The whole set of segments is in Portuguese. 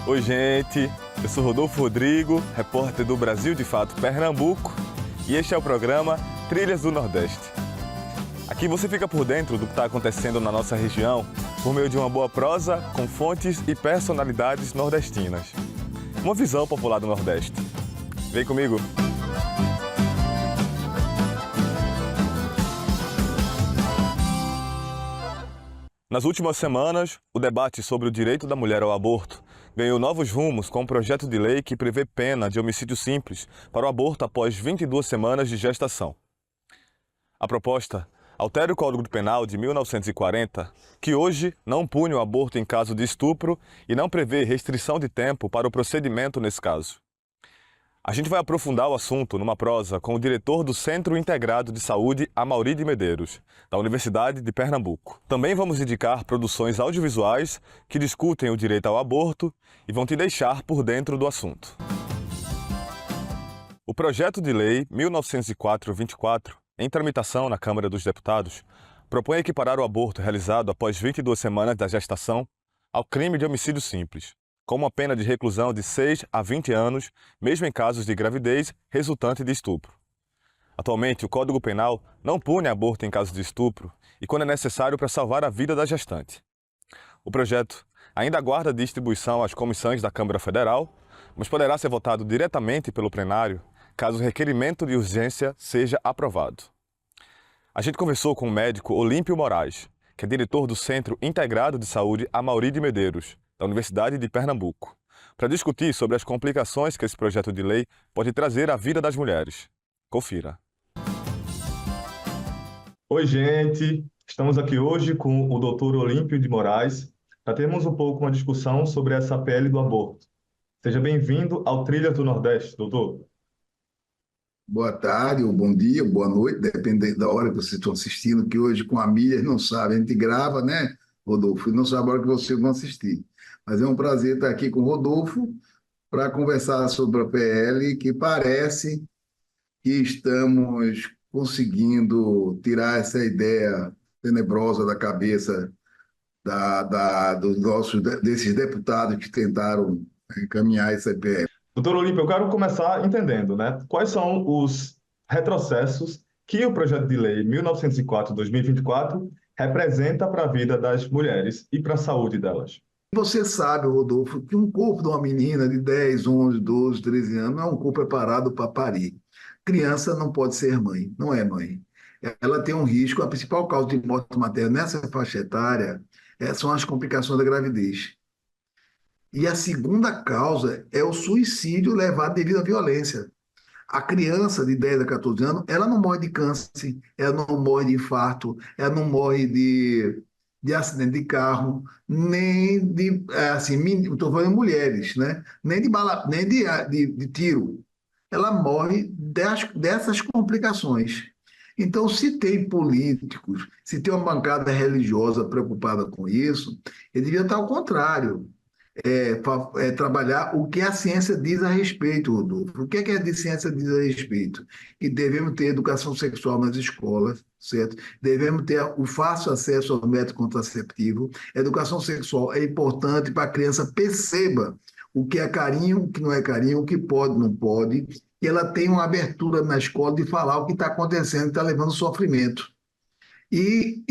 Oi, gente. Eu sou Rodolfo Rodrigo, repórter do Brasil de Fato Pernambuco, e este é o programa Trilhas do Nordeste. Aqui você fica por dentro do que está acontecendo na nossa região por meio de uma boa prosa com fontes e personalidades nordestinas. Uma visão popular do Nordeste. Vem comigo! Nas últimas semanas, o debate sobre o direito da mulher ao aborto ganhou novos rumos com um projeto de lei que prevê pena de homicídio simples para o aborto após 22 semanas de gestação. A proposta altera o Código Penal de 1940, que hoje não pune o aborto em caso de estupro e não prevê restrição de tempo para o procedimento nesse caso. A gente vai aprofundar o assunto numa prosa com o diretor do Centro Integrado de Saúde, Amaury de Medeiros, da Universidade de Pernambuco. Também vamos indicar produções audiovisuais que discutem o direito ao aborto e vão te deixar por dentro do assunto. O projeto de lei 1904-24, em tramitação na Câmara dos Deputados, propõe equiparar o aborto realizado após 22 semanas da gestação ao crime de homicídio simples, com uma pena de reclusão de 6 a 20 anos, mesmo em casos de gravidez resultante de estupro. Atualmente, o Código Penal não pune aborto em caso de estupro e quando é necessário para salvar a vida da gestante. O projeto ainda aguarda distribuição às comissões da Câmara Federal, mas poderá ser votado diretamente pelo plenário caso o requerimento de urgência seja aprovado. A gente conversou com o médico Olímpio Moraes, que é diretor do Centro Integrado de Saúde Amaury de Medeiros, da Universidade de Pernambuco, para discutir sobre as complicações que esse projeto de lei pode trazer à vida das mulheres. Confira. Oi, gente! Estamos aqui hoje com o Dr. Olímpio de Moraes para termos um pouco uma discussão sobre essa PL do aborto. Seja bem-vindo ao Trilhas do Nordeste, doutor. Boa tarde, ou bom dia, boa noite, dependendo da hora que vocês estão assistindo, que hoje com a mídia não sabe, a gente grava, né, Rodolfo? E não sabe a hora que vocês vão assistir. Mas é um prazer estar aqui com o Rodolfo para conversar sobre a PL, que parece que estamos conseguindo tirar essa ideia tenebrosa da cabeça desses deputados que tentaram encaminhar essa PL. Doutor Olímpio, eu quero começar entendendo, né, quais são os retrocessos que o projeto de lei 1904-2024 representa para a vida das mulheres e para a saúde delas. Você sabe, Rodolfo, que um corpo de uma menina de 10, 11, 12, 13 anos não é um corpo preparado para parir. Criança não pode ser mãe, não é mãe. Ela tem um risco, a principal causa de morte materna nessa faixa etária são as complicações da gravidez. E a segunda causa é o suicídio levado devido à violência. A criança de 10 a 14 anos, ela não morre de câncer, ela não morre de infarto, ela não morre de acidente de carro, nem de, assim, estou falando mulheres, né? Nem de bala, nem de tiro. Ela morre dessas complicações. Então, se tem políticos, se tem uma bancada religiosa preocupada com isso, ele devia estar ao contrário. Trabalhar o que a ciência diz a respeito, Rodolfo. O que é a ciência diz a respeito? Que devemos ter educação sexual nas escolas, certo? Devemos ter o fácil acesso ao método contraceptivo. A educação sexual é importante para a criança perceba o que é carinho, o que não é carinho, o que pode, não pode, e ela tem uma abertura na escola de falar o que está acontecendo, está levando sofrimento. E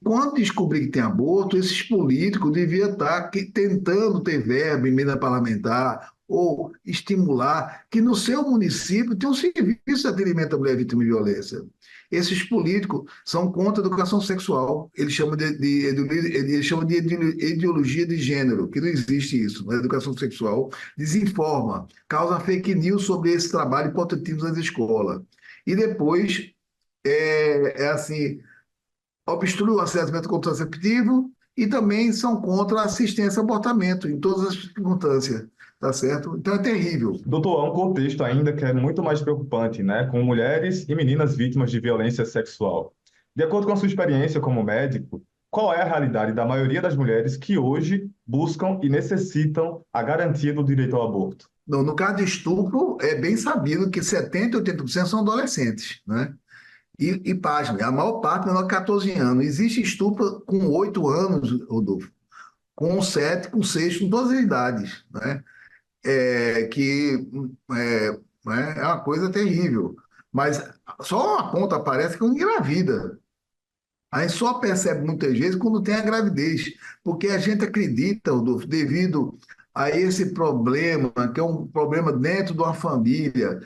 quando descobrir que tem aborto, esses políticos deviam estar tentando ter verba, emenda parlamentar, ou estimular que no seu município tem um serviço de atendimento à mulher vítima de violência. Esses políticos são contra a educação sexual, eles chamam de ideologia de gênero, que não existe isso. A educação sexual desinforma, causa fake news sobre esse trabalho hipotético nas escolas. E depois, assim, obstrui o acesso ao método contraceptivo e também são contra a assistência ao abortamento, em todas as circunstâncias, tá certo? Então é terrível. Doutor, há um contexto ainda que é muito mais preocupante, né, com mulheres e meninas vítimas de violência sexual. De acordo com a sua experiência como médico, qual é a realidade da maioria das mulheres que hoje buscam e necessitam a garantia do direito ao aborto? No caso de estupro, é bem sabido que 70% a 80% são adolescentes, né? E pasme, a maior parte menor de 14 anos. Existe estupro com 8 anos, Rodolfo. com 7, com 6, com todas as idades, né? Que é uma coisa terrível. Mas só uma ponta aparece quando engravida. A gente só percebe muitas vezes quando tem a gravidez, porque a gente acredita, Rodolfo, devido a esse problema, que é um problema dentro de uma família,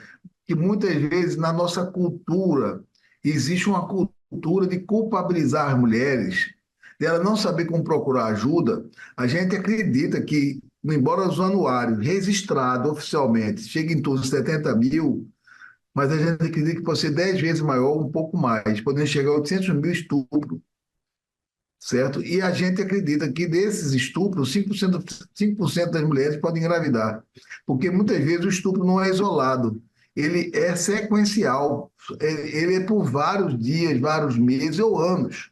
que muitas vezes na nossa cultura existe uma cultura de culpabilizar as mulheres, de ela não saber como procurar ajuda. A gente acredita que, embora os anuários registrados oficialmente cheguem em torno de 70 mil, mas a gente acredita que pode ser 10 vezes maior, um pouco mais, podendo chegar a 800 mil estupros, certo? E a gente acredita que desses estupros, 5% das mulheres podem engravidar, porque muitas vezes o estupro não é isolado, ele é sequencial, ele é por vários dias, vários meses ou anos,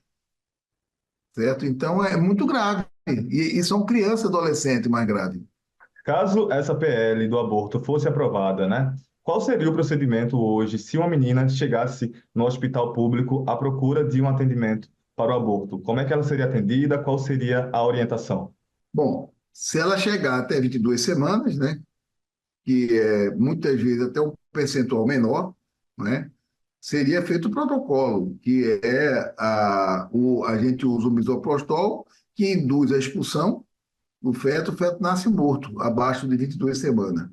certo? Então é muito grave, e são crianças e adolescentes mais graves. Caso essa PL do aborto fosse aprovada, né? Qual seria o procedimento hoje se uma menina chegasse no hospital público à procura de um atendimento para o aborto? Como é que ela seria atendida? Qual seria a orientação? Bom, se ela chegar até 22 semanas, né, que é muitas vezes até um percentual menor, né, seria feito o protocolo, que é a gente usa o misoprostol, que induz a expulsão do feto, o feto nasce morto, abaixo de 22 semanas.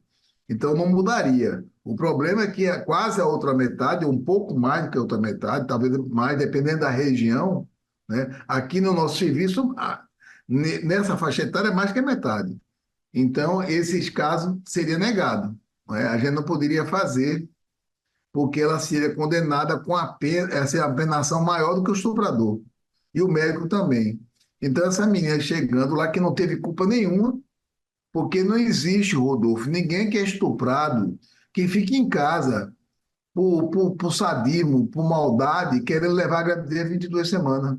Então não mudaria. O problema é que quase a outra metade, um pouco mais do que a outra metade, talvez mais, dependendo da região, né? Aqui no nosso serviço, nessa faixa etária, é mais que a metade. Então, esses casos seria negado, não é? A gente não poderia fazer, porque ela seria condenada com a pena, essa a penação maior do que o estuprador. E o médico também. Então, essa menina chegando lá que não teve culpa nenhuma, porque não existe, Rodolfo, ninguém que é estuprado, que fica em casa por sadismo, por maldade, querendo levar a gravidez 22 semanas.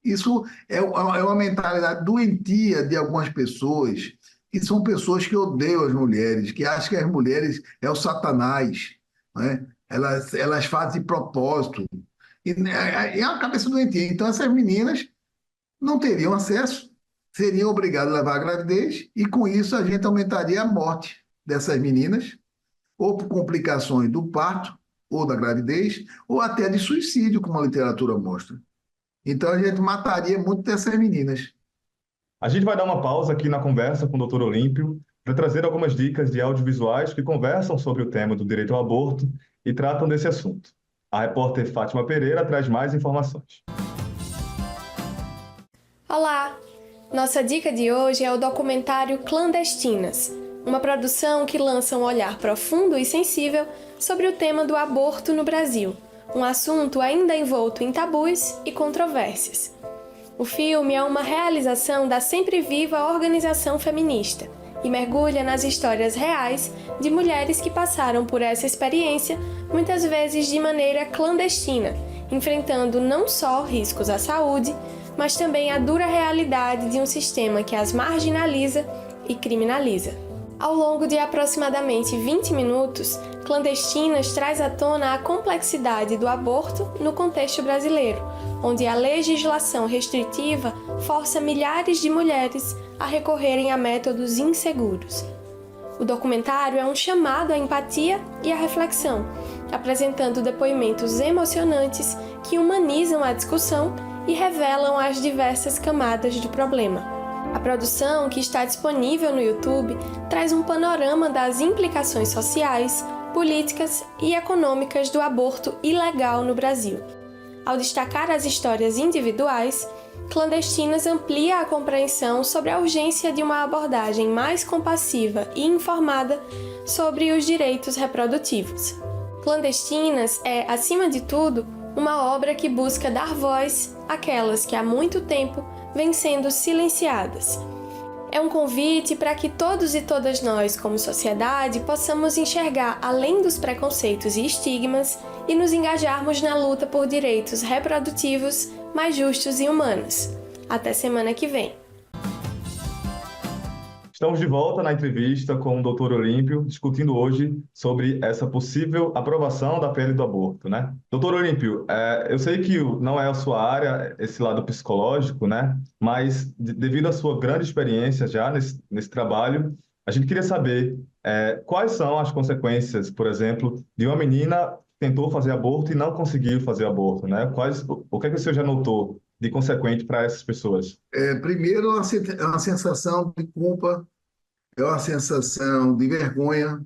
Isso é uma mentalidade doentia de algumas pessoas, que são pessoas que odeiam as mulheres, que acham que as mulheres é o satanás, né? Elas fazem de propósito. E é uma cabeça doentia. Então, essas meninas não teriam acesso, seriam obrigadas a levar a gravidez, e com isso a gente aumentaria a morte dessas meninas, ou por complicações do parto, ou da gravidez, ou até de suicídio, como a literatura mostra. Então a gente mataria muito dessas meninas. A gente vai dar uma pausa aqui na conversa com o Dr. Olímpio para trazer algumas dicas de audiovisuais que conversam sobre o tema do direito ao aborto e tratam desse assunto. A repórter Fátima Pereira traz mais informações. Olá! Nossa dica de hoje é o documentário Clandestinas, uma produção que lança um olhar profundo e sensível sobre o tema do aborto no Brasil, um assunto ainda envolto em tabus e controvérsias. O filme é uma realização da sempre viva organização feminista e mergulha nas histórias reais de mulheres que passaram por essa experiência, muitas vezes de maneira clandestina, enfrentando não só riscos à saúde, mas também a dura realidade de um sistema que as marginaliza e criminaliza. Ao longo de aproximadamente 20 minutos, Clandestinas traz à tona a complexidade do aborto no contexto brasileiro, onde a legislação restritiva força milhares de mulheres a recorrerem a métodos inseguros. O documentário é um chamado à empatia e à reflexão, apresentando depoimentos emocionantes que humanizam a discussão e revelam as diversas camadas do problema. A produção, que está disponível no YouTube, traz um panorama das implicações sociais, políticas e econômicas do aborto ilegal no Brasil. Ao destacar as histórias individuais, Clandestinas amplia a compreensão sobre a urgência de uma abordagem mais compassiva e informada sobre os direitos reprodutivos. Clandestinas é, acima de tudo, uma obra que busca dar voz àquelas que há muito tempo vêm sendo silenciadas. É um convite para que todos e todas nós, como sociedade, possamos enxergar além dos preconceitos e estigmas e nos engajarmos na luta por direitos reprodutivos mais justos e humanos. Até semana que vem! Estamos de volta na entrevista com o Dr. Olímpio, discutindo hoje sobre essa possível aprovação da PL do aborto, né? Doutor Olímpio, eu sei que não é a sua área, esse lado psicológico, né? Mas devido à sua grande experiência já nesse trabalho, a gente queria saber quais são as consequências, por exemplo, de uma menina que tentou fazer aborto e não conseguiu fazer aborto, né? O que é que o senhor já notou de consequente para essas pessoas? Primeiro, é uma sensação de culpa, é uma sensação de vergonha,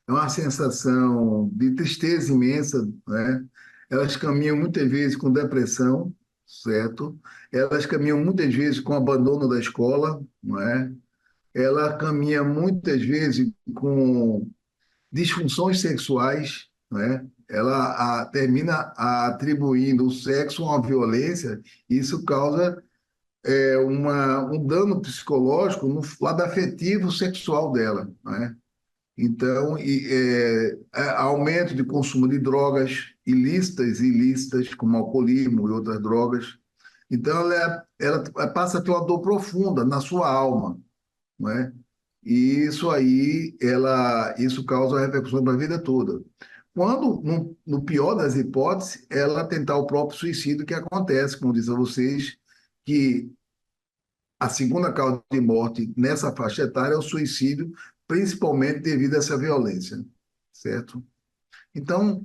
é uma sensação de tristeza imensa, né? Elas caminham muitas vezes com depressão, certo? Elas caminham muitas vezes com abandono da escola, não é? Ela caminha muitas vezes com disfunções sexuais, né? Ela termina atribuindo o sexo a uma violência, e isso causa um dano psicológico no lado afetivo sexual dela, né? Então, aumento de consumo de drogas ilícitas e ilícitas, como alcoolismo e outras drogas. Então, ela passa por uma dor profunda na sua alma, não é? E isso aí, isso causa repercussão para a vida toda. Quando, no pior das hipóteses, ela tentar o próprio suicídio, que acontece, como disse a vocês, que a segunda causa de morte nessa faixa etária é o suicídio, principalmente devido a essa violência, certo? Então,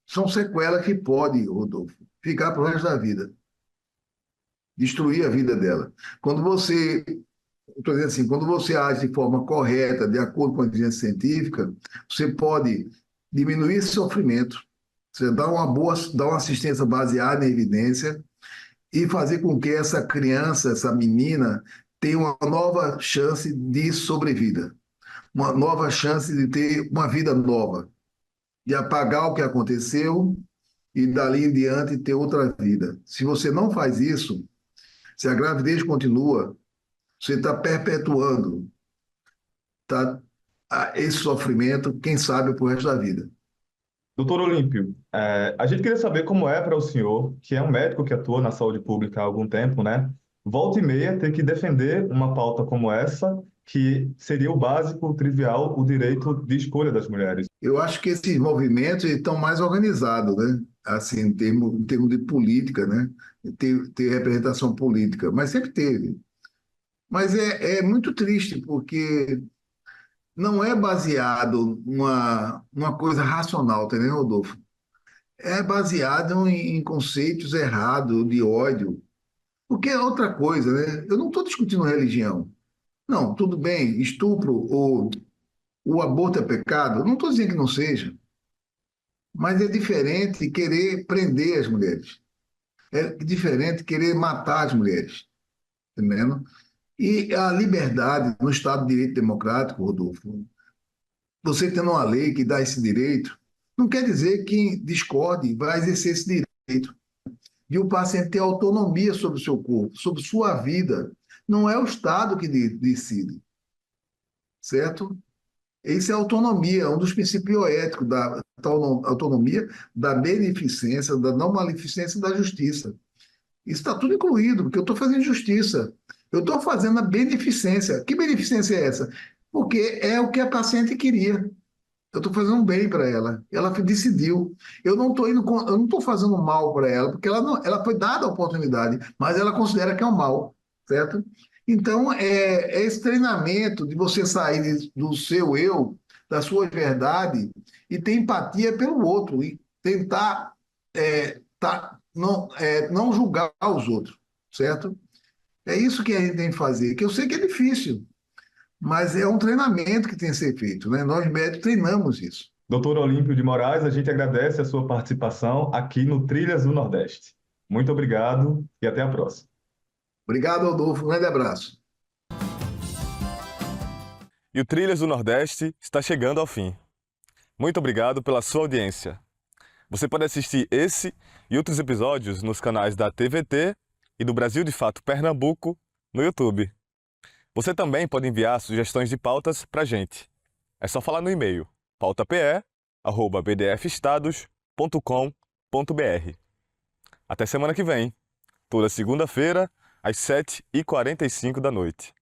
são sequelas que podem, Rodolfo, ficar para o resto da vida, destruir a vida dela. Quando você, estou dizendo assim, quando você age de forma correta, de acordo com a evidência científica, você pode diminuir esse sofrimento, você dá uma assistência baseada em evidência, e fazer com que essa criança, essa menina, tenha uma nova chance de sobrevida, uma nova chance de ter uma vida nova, de apagar o que aconteceu e dali em diante ter outra vida. Se você não faz isso, se a gravidez continua, você está perpetuando, tá, esse sofrimento, quem sabe, para o resto da vida. Doutor Olímpio, a gente queria saber como é para o senhor, que é um médico que atua na saúde pública há algum tempo, né? Volta e meia ter que defender uma pauta como essa, que seria o básico, o trivial, o direito de escolha das mulheres. Eu acho que esses movimentos estão mais organizados, né? Assim, em termos de política, né? Ter representação política, mas sempre teve. Mas é muito triste, porque não é baseado numa coisa racional, tá entendendo, Rodolfo? É baseado em conceitos errados, de ódio. Porque é outra coisa, né? Eu não estou discutindo religião. Não, tudo bem, estupro ou o aborto é pecado. Eu não estou dizendo que não seja. Mas é diferente querer prender as mulheres. É diferente querer matar as mulheres. Entendendo? E a liberdade no Estado de Direito Democrático, Rodolfo, você tendo uma lei que dá esse direito, não quer dizer que quem discorde vai exercer esse direito. E o paciente ter autonomia sobre o seu corpo, sobre sua vida. Não é o Estado que decide, certo? Isso é autonomia, um dos princípios bioéticos da autonomia, da beneficência, da não maleficência e da justiça. Isso está tudo incluído, porque eu estou fazendo justiça. Eu estou fazendo a beneficência. Que beneficência é essa? Porque é o que a paciente queria. Eu estou fazendo um bem para ela. Ela decidiu. Eu não estou fazendo mal para ela, porque ela foi dada a oportunidade, mas ela considera que é um mal, certo? Então, esse treinamento de você sair do seu eu, da sua verdade, e ter empatia pelo outro, e tentar não julgar os outros, certo? É isso que a gente tem que fazer, que eu sei que é difícil, mas é um treinamento que tem que ser feito, né? Nós médicos treinamos isso. Doutor Olímpio de Moraes, a gente agradece a sua participação aqui no Trilhas do Nordeste. Muito obrigado e até a próxima. Obrigado, Adolfo. Um grande abraço. E o Trilhas do Nordeste está chegando ao fim. Muito obrigado pela sua audiência. Você pode assistir esse e outros episódios nos canais da TVT e do Brasil de Fato Pernambuco no YouTube. Você também pode enviar sugestões de pautas para a gente. É só falar no e-mail pautape@bdfestados.com.br. Até semana que vem, toda segunda-feira, às 7h45 da noite.